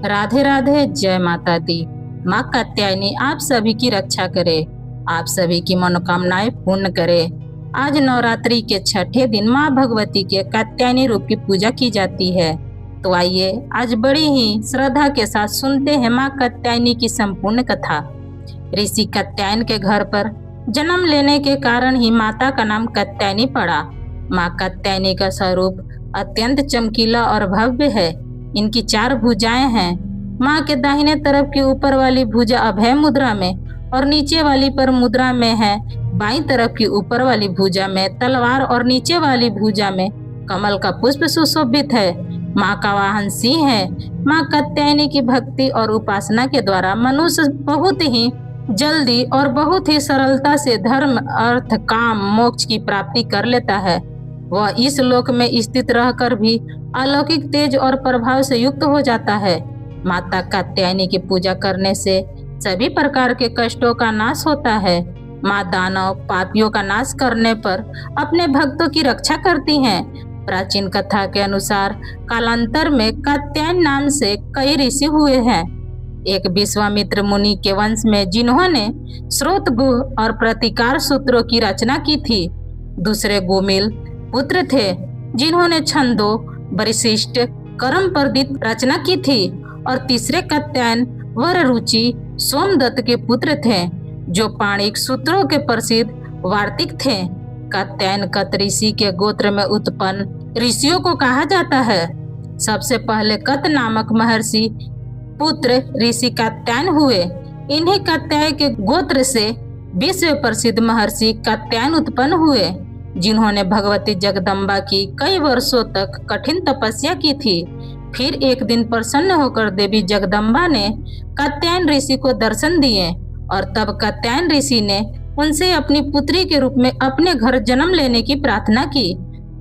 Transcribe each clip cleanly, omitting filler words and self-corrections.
राधे राधे, जय माता दी। माँ कात्यायनी आप सभी की रक्षा करे, आप सभी की मनोकामनाएं पूर्ण करे। आज नवरात्रि के छठे दिन माँ भगवती के कात्यायनी रूप की पूजा की जाती है। तो आइए आज बड़ी ही श्रद्धा के साथ सुनते हैं माँ कात्यायनी की संपूर्ण कथा। ऋषि कात्यायन के घर पर जन्म लेने के कारण ही माता का नाम कात्यायनी पड़ा। माँ कात्यायनी का स्वरूप अत्यंत चमकीला और भव्य है। इनकी 4 भुजाएं हैं। माँ के दाहिने तरफ की ऊपर वाली भुजा अभय मुद्रा में और नीचे वाली पर मुद्रा में है। बाईं तरफ की ऊपर वाली भुजा में तलवार और नीचे वाली भुजा में कमल का पुष्प सुशोभित है। माँ का वाहन सिंह है। माँ कात्यायनी की भक्ति और उपासना के द्वारा मनुष्य बहुत ही जल्दी और बहुत ही सरलता से धर्म, अर्थ, काम, मोक्ष की प्राप्ति कर लेता है। वह इस लोक में स्थित रहकर भी अलौकिक तेज और प्रभाव से युक्त हो जाता है। माता कात्यायनी की पूजा करने से सभी प्रकार के कष्टों का नाश होता है। माँ दानव पापियों का नाश करने पर अपने भक्तों की रक्षा करती हैं। प्राचीन कथा के अनुसार कालांतर में कात्यायन नाम से कई ऋषि हुए हैं। एक विश्वामित्र मुनि के वंश में जिन्होंने स्रोत गुह और प्रतिकार सूत्रों की रचना की थी। दूसरे गोमिल पुत्र थे जिन्होंने छंदों, वरिशिष्ट, कर्म प्रदीप रचना की थी। और तीसरे कात्यायन वर रुचि सोमदत्त के पुत्र थे जो पाणिक सूत्रों के प्रसिद्ध वार्तिक थे। कात्यायन कत ऋषि के गोत्र में उत्पन्न ऋषियों को कहा जाता है। सबसे पहले कत नामक महर्षि पुत्र ऋषि कात्यायन हुए। इन्हीं कात्यायन के गोत्र से विश्व प्रसिद्ध महर्षि कात्यायन उत्पन्न हुए जिन्होंने भगवती जगदम्बा की कई वर्षों तक कठिन तपस्या की थी। फिर एक दिन प्रसन्न होकर देवी जगदम्बा ने कात्यायन ऋषि को दर्शन दिए और तब कात्यायन ऋषि ने उनसे अपनी पुत्री के रूप में अपने घर जन्म लेने की प्रार्थना की।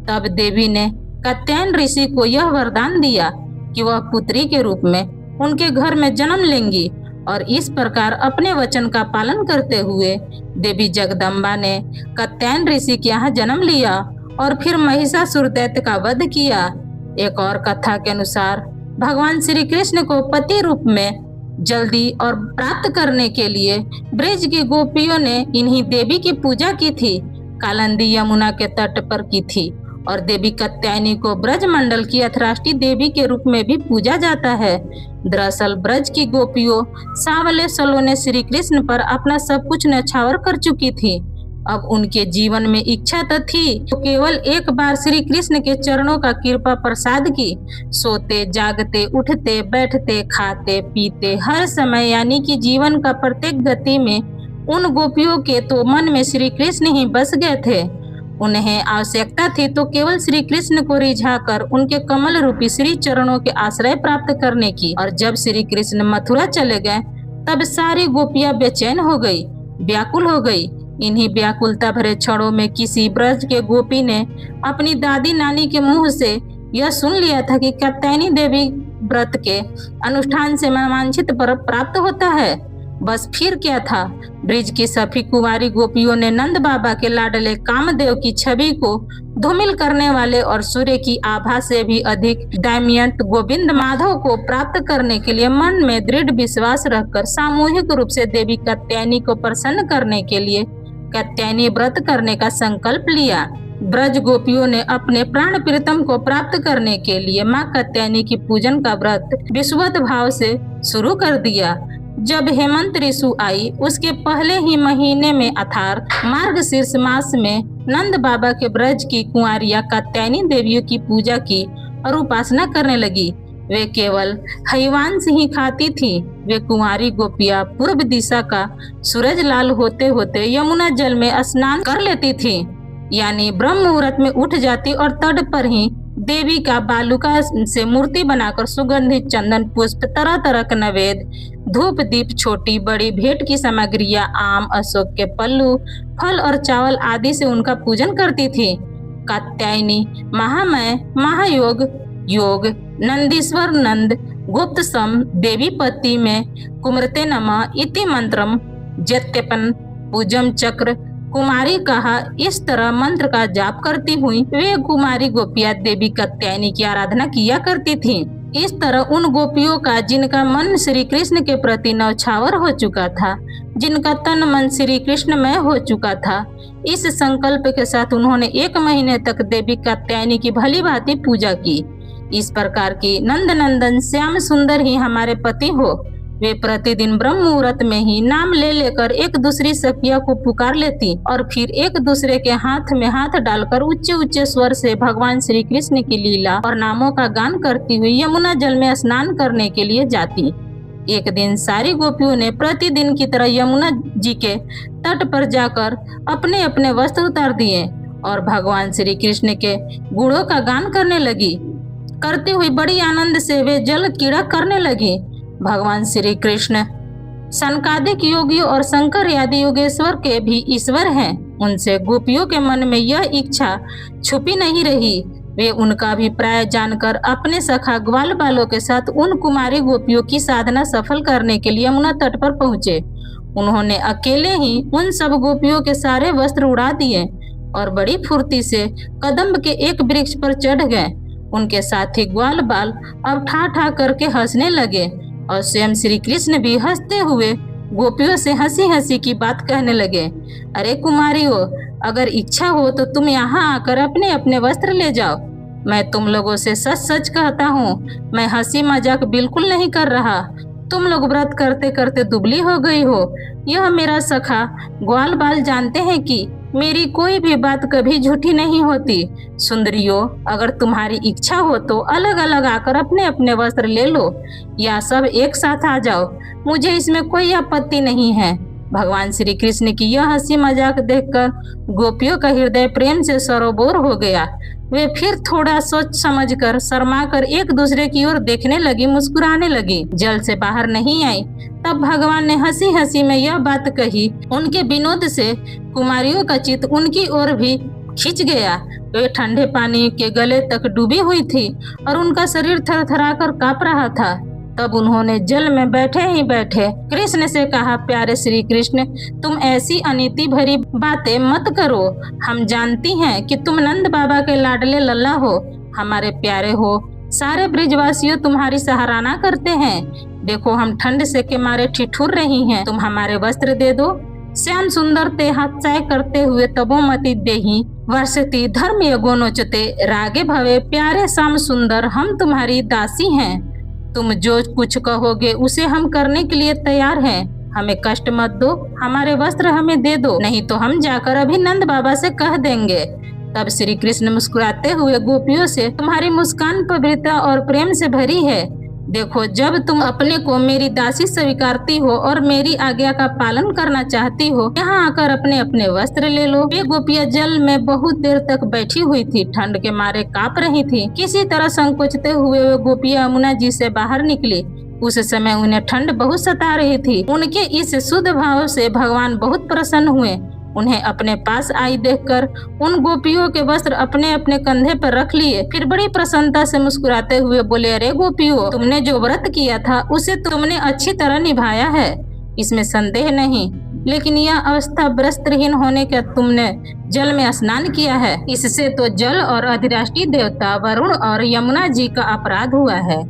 तब देवी ने कात्यायन ऋषि को यह वरदान दिया कि वह पुत्री के रूप में उनके घर में जन्म लेंगी। और इस प्रकार अपने वचन का पालन करते हुए देवी जगदम्बा ने कात्यायन ऋषि के यहाँ जन्म लिया और फिर महिषासुर दैत्य का वध किया। एक और कथा के अनुसार भगवान श्री कृष्ण को पति रूप में जल्दी और प्राप्त करने के लिए ब्रज की गोपियों ने इन्हीं देवी की पूजा की थी। कालिंदी यमुना के तट पर की थी और देवी कात्यायनी को ब्रज मंडल की अथराष्टी देवी के रूप में भी पूजा जाता है। दरअसल ब्रज की गोपियों सांवले सलोने श्री कृष्ण पर अपना सब कुछ न्यौछावर कर चुकी थी। अब उनके जीवन में इच्छा तो थी तो केवल एक बार श्री कृष्ण के चरणों का कृपा प्रसाद की। सोते जागते उठते बैठते खाते पीते हर समय यानी कि जीवन का प्रत्येक गति में उन गोपियों के तो मन में श्री कृष्ण ही बस गए थे। उन्हें आवश्यकता थी तो केवल श्री कृष्ण को रिझाकर उनके कमल रूपी श्री चरणों के आश्रय प्राप्त करने की। और जब श्री कृष्ण मथुरा चले गए तब सारी गोपियां बेचैन हो गई, व्याकुल हो गई। इन्हीं व्याकुलता भरे क्षणों में किसी ब्रज के गोपी ने अपनी दादी नानी के मुंह से यह सुन लिया था कि कात्यायनी देवी व्रत के अनुष्ठान से मनवांछित वर प्राप्त होता है। बस फिर क्या था, ब्रिज की सभी कुंवारी गोपियों ने नंद बाबा के लाडले कामदेव की छवि को धूमिल करने वाले और सूर्य की आभा से भी अधिक दैमयंत गोविंद माधव को प्राप्त करने के लिए मन में दृढ़ विश्वास रखकर सामूहिक रूप से देवी कात्यायनी को प्रसन्न करने के लिए कात्यायनी व्रत करने का संकल्प लिया। ब्रज गोपियों ने अपने प्राण प्रीतम को प्राप्त करने के लिए माँ कात्यायनी की पूजन का व्रत विश्वत भाव से शुरू कर दिया। जब हेमंत ऋतु आई उसके पहले ही महीने में अर्थात मार्गशीर्ष मास में नंद बाबा के ब्रज की कुंवारियां कात्यायनी देवियों की पूजा की और उपासना करने लगी। वे केवल हयवांश ही खाती थी। वे कुंवारी गोपियां पूर्व दिशा का सूरज लाल होते होते यमुना जल में स्नान कर लेती थी, यानी ब्रह्म मुहूर्त में उठ जाती और तट पर ही देवी का बालुका से मूर्ति बनाकर सुगंधित चंदन पुष्प, तरह तरह का नैवेद्य, धूप दीप, छोटी बड़ी भेंट की सामग्रियां, आम, अशोक के पल्लू, फल और चावल आदि से उनका पूजन करती थी। कात्यायनी महामय, महायोग, योग, नंदीश्वर, नंद, गुप्त सम, देवी पति में कुमरते नमः इति मंत्रम, जत्यपन, पूजम चक्र, कुमारी कहा। इस तरह मंत्र का जाप करती हुई वे कुमारी गोपियां देवी कात्यायनी की आराधना किया करती थीं। इस तरह उन गोपियों का जिनका मन श्री कृष्ण के प्रति न्यौछावर हो चुका था, जिनका तन मन श्री कृष्णमय हो चुका था, इस संकल्प के साथ उन्होंने 1 महीने तक देवी कात्यायनी की भली भांति पूजा की। इस प्रकार की नंद नंदन श्याम सुंदर ही हमारे पति हो। वे प्रतिदिन ब्रह्म मुहूर्त में ही नाम ले लेकर एक दूसरी सखिया को पुकार लेती और फिर एक दूसरे के हाथ में हाथ डालकर ऊंचे ऊंचे स्वर से भगवान श्री कृष्ण की लीला और नामों का गान करती हुई यमुना जल में स्नान करने के लिए जाती। एक दिन सारी गोपियों ने प्रतिदिन की तरह यमुना जी के तट पर जाकर अपने अपने वस्त्र उतार दिए और भगवान श्री कृष्ण के गुणों का गान करने लगी। करती हुई बड़ी आनंद से वे जल क्रीड़ा करने लगी। भगवान श्री कृष्ण सनकादिक योगियों और शंकर आदि योगेश्वर के भी ईश्वर हैं। उनसे गोपियों के मन में यह इच्छा छुपी नहीं रही। वे उनका अभिप्राय जानकर अपने सखा ग्वाल बालों के साथ उन कुमारी गोपियों की साधना सफल करने के लिए यमुना तट पर पहुंचे। उन्होंने अकेले ही उन सब गोपियों के सारे वस्त्र उड़ा दिए और बड़ी फुर्ती से कदम्ब के एक वृक्ष पर चढ़ गए। उनके साथी ग्वाल बाल अब ठा ठा करके हंसने लगे और स्वयं श्री कृष्ण भी हंसते हुए गोपियों से हंसी हंसी की बात कहने लगे। अरे कुमारियों, अगर इच्छा हो तो तुम यहाँ आकर अपने अपने वस्त्र ले जाओ। मैं तुम लोगों से सच सच कहता हूँ, मैं हंसी मजाक बिल्कुल नहीं कर रहा। तुम लोग व्रत करते करते दुबली हो गई हो। यह मेरा सखा ग्वाल बाल जानते हैं कि मेरी कोई भी बात कभी झूठी नहीं होती। सुंदरियों, अगर तुम्हारी इच्छा हो तो अलग अलग आकर अपने अपने वस्त्र ले लो या सब एक साथ आ जाओ, मुझे इसमें कोई आपत्ति नहीं है। भगवान श्री कृष्ण की यह हंसी मजाक देखकर गोपियों का हृदय प्रेम से सरोबोर हो गया। वे फिर थोड़ा सोच समझकर शर्माकर एक दूसरे की ओर देखने लगी, मुस्कुराने लगी। जल से बाहर नहीं आई तब भगवान ने हंसी हंसी में यह बात कही। उनके विनोद से कुमारियों का चित्त उनकी ओर भी खिंच गया। वे ठंडे पानी के गले तक डूबी हुई थी और उनका शरीर थरथराकर कांप रहा था। तब उन्होंने जल में बैठे ही बैठे कृष्ण से कहा, प्यारे श्री कृष्ण, तुम ऐसी अनीति भरी बातें मत करो। हम जानती हैं कि तुम नंद बाबा के लाडले लल्ला हो, हमारे प्यारे हो। सारे ब्रिजवासियों तुम्हारी सराहना करते हैं। देखो, हम ठंड से के मारे ठिठुर रही हैं, तुम हमारे वस्त्र दे दो। श्याम सुंदर ते हाथ करते हुए तपोमति देही वर्षति धर्म यगो नोचते रागे भवे प्यारे श्याम सुंदर, हम तुम्हारी दासी हैं। तुम जो कुछ कहोगे उसे हम करने के लिए तैयार हैं। हमें कष्ट मत दो, हमारे वस्त्र हमें दे दो, नहीं तो हम जाकर अभी नंद बाबा से कह देंगे। तब श्री कृष्ण मुस्कुराते हुए गोपियों से, तुम्हारी मुस्कान पवित्रता और प्रेम से भरी है। देखो, जब तुम अपने को मेरी दासी स्वीकारती हो और मेरी आज्ञा का पालन करना चाहती हो, यहाँ आकर अपने अपने वस्त्र ले लो। वे गोपियाँ जल में बहुत देर तक बैठी हुई थी, ठंड के मारे कांप रही थी। किसी तरह संकोचते हुए वे गोपियाँ यमुना जी से बाहर निकली। उस समय उन्हें ठंड बहुत सता रही थी। उनके इस शुद्ध भाव से भगवान बहुत प्रसन्न हुए। उन्हें अपने पास आई देखकर उन गोपियों के वस्त्र अपने अपने कंधे पर रख लिए। फिर बड़ी प्रसन्नता से मुस्कुराते हुए बोले, अरे गोपियों, तुमने जो व्रत किया था उसे तुमने अच्छी तरह निभाया है, इसमें संदेह नहीं। लेकिन यह अवस्था वस्त्रहीन होने का तुमने जल में स्नान किया है, इससे तो जल और अधिराष्ट्रीय देवता वरुण और यमुना जी का अपराध हुआ है।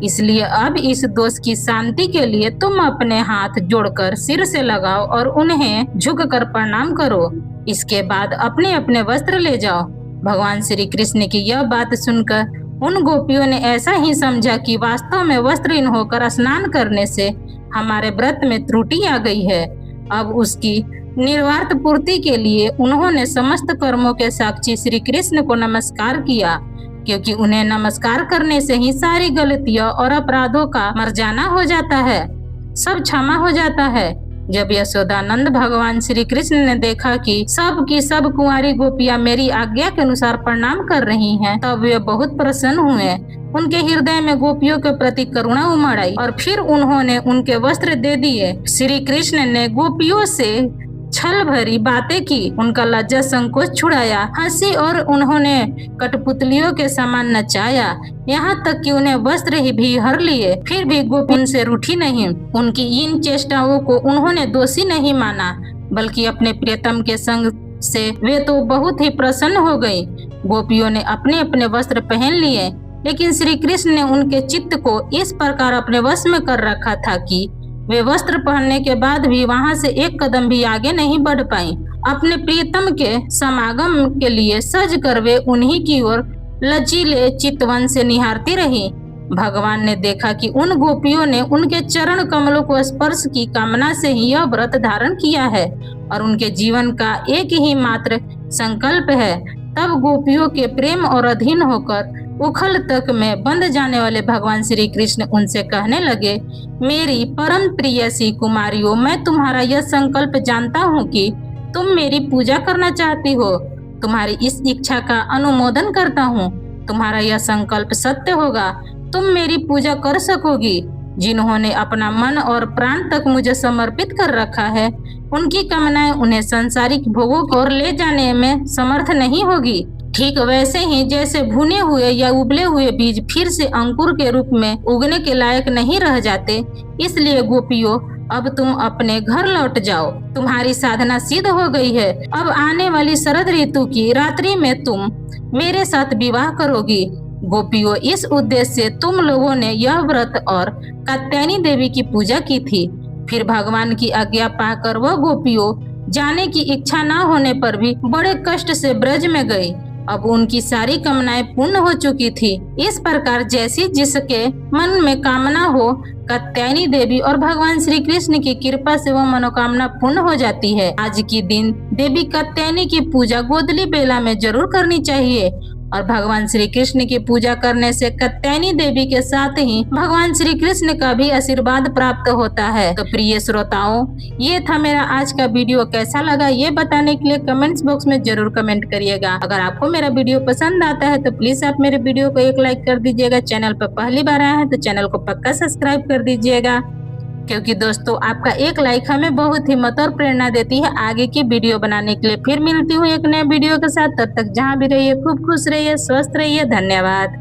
इसलिए अब इस दोष की शांति के लिए तुम अपने हाथ जोड़कर सिर से लगाओ और उन्हें झुककर प्रणाम करो। इसके बाद अपने अपने वस्त्र ले जाओ। भगवान श्री कृष्ण की यह बात सुनकर उन गोपियों ने ऐसा ही समझा कि वास्तव में वस्त्रहीन होकर स्नान करने से हमारे व्रत में त्रुटि आ गई है। अब उसकी निर्वात पूर्ति के लिए उन्होंने समस्त कर्मों के साक्षी श्री कृष्ण को नमस्कार किया, क्योंकि उन्हें नमस्कार करने से ही सारी गलतियों और अपराधों का मर्जाना हो जाता है, सब क्षमा हो जाता है। जब यशोदानंद भगवान श्री कृष्ण ने देखा कि सब की सब कुंवारी गोपियां मेरी आज्ञा के अनुसार प्रणाम कर रही हैं, तब वे बहुत प्रसन्न हुए। उनके हृदय में गोपियों के प्रति करुणा उमड़ आई और फिर उन्होंने उनके वस्त्र दे दिए। श्री कृष्ण ने गोपियों से छल भरी बातें की, उनका लज्जा संकोच छुड़ाया, हंसी और उन्होंने कठपुतलियों के समान नचाया, यहाँ तक कि उन्हें वस्त्र ही भी हर लिए। फिर भी गोपी उनसे रूठी नहीं। उनकी इन चेष्टाओं को उन्होंने दोषी नहीं माना, बल्कि अपने प्रियतम के संग से वे तो बहुत ही प्रसन्न हो गई। गोपियों ने अपने अपने वस्त्र पहन लिए। लेकिन श्री कृष्ण ने उनके चित्त को इस प्रकार अपने वश में कर रखा था कि वे वस्त्र पहनने के बाद भी वहां से एक कदम भी आगे नहीं बढ़ पाई। अपने प्रियतम के समागम के लिए सज कर वे उन्हीं की ओर लचीले चितवन से निहारती रही। भगवान ने देखा कि उन गोपियों ने उनके चरण कमलों को स्पर्श की कामना से ही यह व्रत धारण किया है और उनके जीवन का एक ही मात्र संकल्प है। तब गोपियों के प्रेम और अधीन होकर उखल तक में बंद जाने वाले भगवान श्री कृष्ण उनसे कहने लगे, मेरी परम प्रियसी कुमारियों, मैं तुम्हारा यह संकल्प जानता हूँ कि तुम मेरी पूजा करना चाहती हो। तुम्हारी इस इच्छा का अनुमोदन करता हूँ। तुम्हारा यह संकल्प सत्य होगा। तुम मेरी पूजा कर सकोगी। जिन्होंने अपना मन और प्राण तक मुझे समर्पित कर रखा है, उनकी कामनाएं उन्हें सांसारिक भोगों की ओर ले जाने में समर्थ नहीं होगी। ठीक वैसे ही जैसे भुने हुए या उबले हुए बीज फिर से अंकुर के रूप में उगने के लायक नहीं रह जाते, इसलिए गोपियों, अब तुम अपने घर लौट जाओ। तुम्हारी साधना सिद्ध हो गई है। अब आने वाली शरद ऋतु की रात्रि में तुम मेरे साथ विवाह करोगी। गोपियों, इस उद्देश्य से तुम लोगों ने यह व्रत और कात्यायनी देवी की पूजा की थी। फिर भगवान की आज्ञा पाकर वह गोपियों जाने की इच्छा न होने पर भी बड़े कष्ट से ब्रज में गई। अब उनकी सारी कामनाएं पूर्ण हो चुकी थी। इस प्रकार जैसी जिसके मन में कामना हो, कात्यायनी देवी और भगवान श्री कृष्ण की कृपा से वह मनोकामना पूर्ण हो जाती है। आज के दिन देवी कात्यायनी की पूजा गोदली बेला में जरूर करनी चाहिए और भगवान श्री कृष्ण की पूजा करने से कात्यायनी देवी के साथ ही भगवान श्री कृष्ण का भी आशीर्वाद प्राप्त होता है। तो प्रिय श्रोताओं, ये था मेरा आज का वीडियो। कैसा लगा ये बताने के लिए कमेंट्स बॉक्स में जरूर कमेंट करिएगा। अगर आपको मेरा वीडियो पसंद आता है तो प्लीज आप मेरे वीडियो को एक लाइक कर दीजिएगा। चैनल पर पहली बार आए हैं तो चैनल को पक्का सब्सक्राइब कर दीजिएगा, क्योंकि दोस्तों आपका एक लाइक हमें बहुत हिम्मत और प्रेरणा देती है आगे की वीडियो बनाने के लिए। फिर मिलती हूँ एक नए वीडियो के साथ। तब तक जहाँ भी रहिए खूब खुश रहिए, स्वस्थ रहिए। धन्यवाद।